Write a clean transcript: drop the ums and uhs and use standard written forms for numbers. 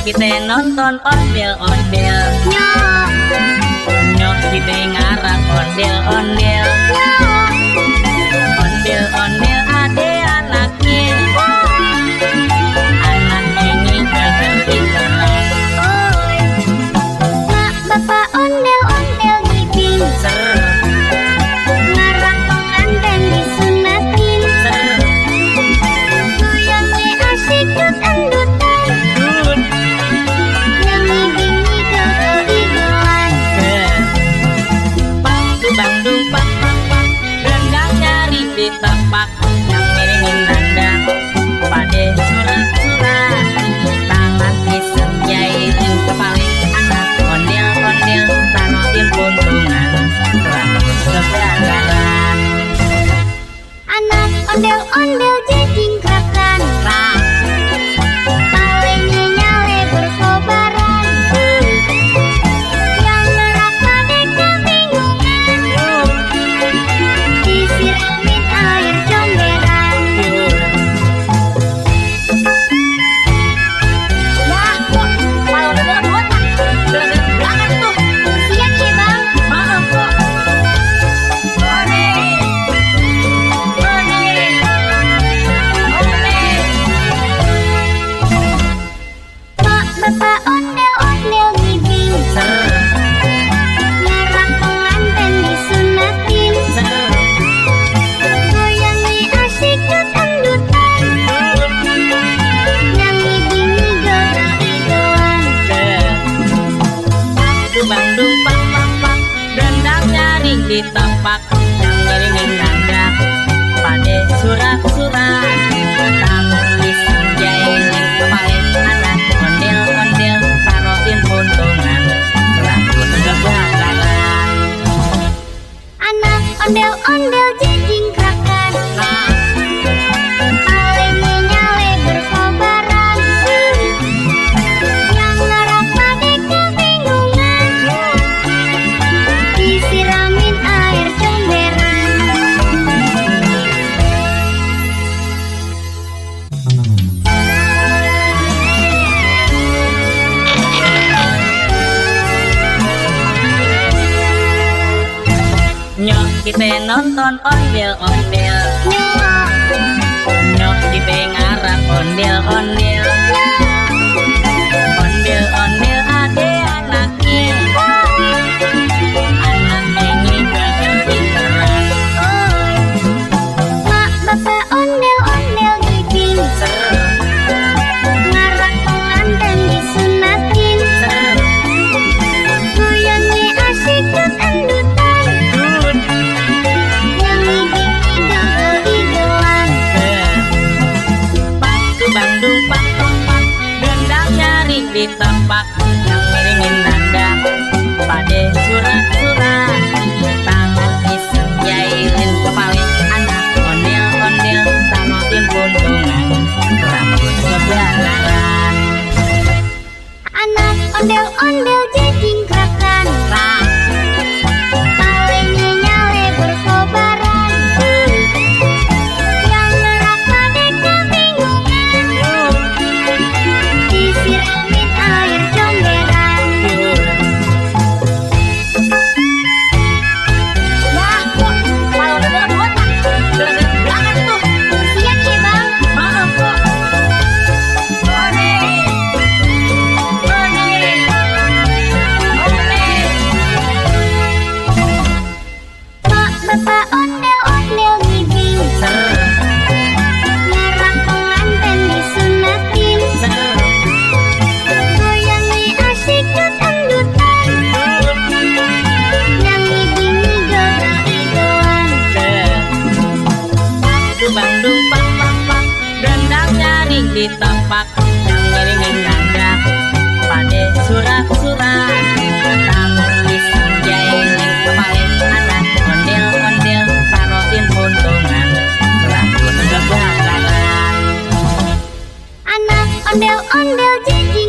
kita nonton ondel-ondel. Nyok kita ngarang ondel-ondel. Ondel-ondel ade anaknya. Anaknya ngigel gigelan. Mak bapak ondel-ondel ngibing. Ngarang pengantin disunatin. Goyangnya asik dut endutan. Yang ngibing ngigel gigelan. Bandung pak pak pak, rendang nyari di tapak, yang miringin dandang, pade surat-surat, tangan iseng jahilin kepalin anak, ondel-ondel taruhin puntungan, rambut kebagaran. Anak ondel-ondel jejingkrakan. Palingnya nyale berkobaran. Yang ngerak pade kebingungan. Disiramin air comberan. Wah, kok malah udah deket botak. Deket banget tuh. Siang ya bang. Maaf kok. Mak bapak ondel-ondel ngibing. Ngarang pengantin disunatin. Goyangnya asik dut endutan. Yang ngibing ngigel gigelan. Bandung pak pak pak, rendang nyari di tapak, yang miringin dandang, pade surat-surat, tangan iseng jahilin kepalin anak, ondel-ondel taruhin puntungan, rambut kebakaran. Anak ondel-ondel jejingkrakan. Palingnya nyale berkobaran. Yang ngerak pade kebingungan. Disiramin air comberan. Nyok kita nonton ondel-ondel, nyok kita ngarang ondel-ondel, ondel-ondel ade anaknya, anaknya ngigel gigelan. Mak bapak ondel-ondel ngibing. Ngarang pengantin disunatin. Goyangnya asik dut endutan. Yang ngibing ngigel gigelan. Bandung pak pak pak, rendang nyari di tapak, yang miringin dandang, pade surat-surat, tangan iseng jahilin kepalin anak, ondel-ondel taruhin puntungan, rambut kebakaran. Anak ondel-ondel jejingkrakan. Palingnya nyale berkobaran. Yang ngerak pade kebingungan. Disiramin air comberan. Bandung pak pak pak, rendang nyari di tapak, yang miringin dandang, pade surat-surat, tangan iseng jahilin kepalin anak, ondel-ondel taruhin puntungan, rambut kebakaran. Palingnya nyale berkobaran. Yang ngerak pade kebingungan. Disiramin air comberan. Wah, kok malah udah deket botak. Deket banget tuh. Siang ya bang. Maaf kok. Mak bapak ondel-ondel ngibing. Ngarang pengantin disunatin. Goyangnya asik dut endutan. Yang ngibing ngigel gigelan. Bandung pak pak pak, rendang nyari di tapak, yang miringin dandang, pade surat-surat, tangan iseng jahilin kepalin anak, ondel-ondel taruhin puntungan, rambut kebakaran. Anak ondel-ondel jejingkrakan.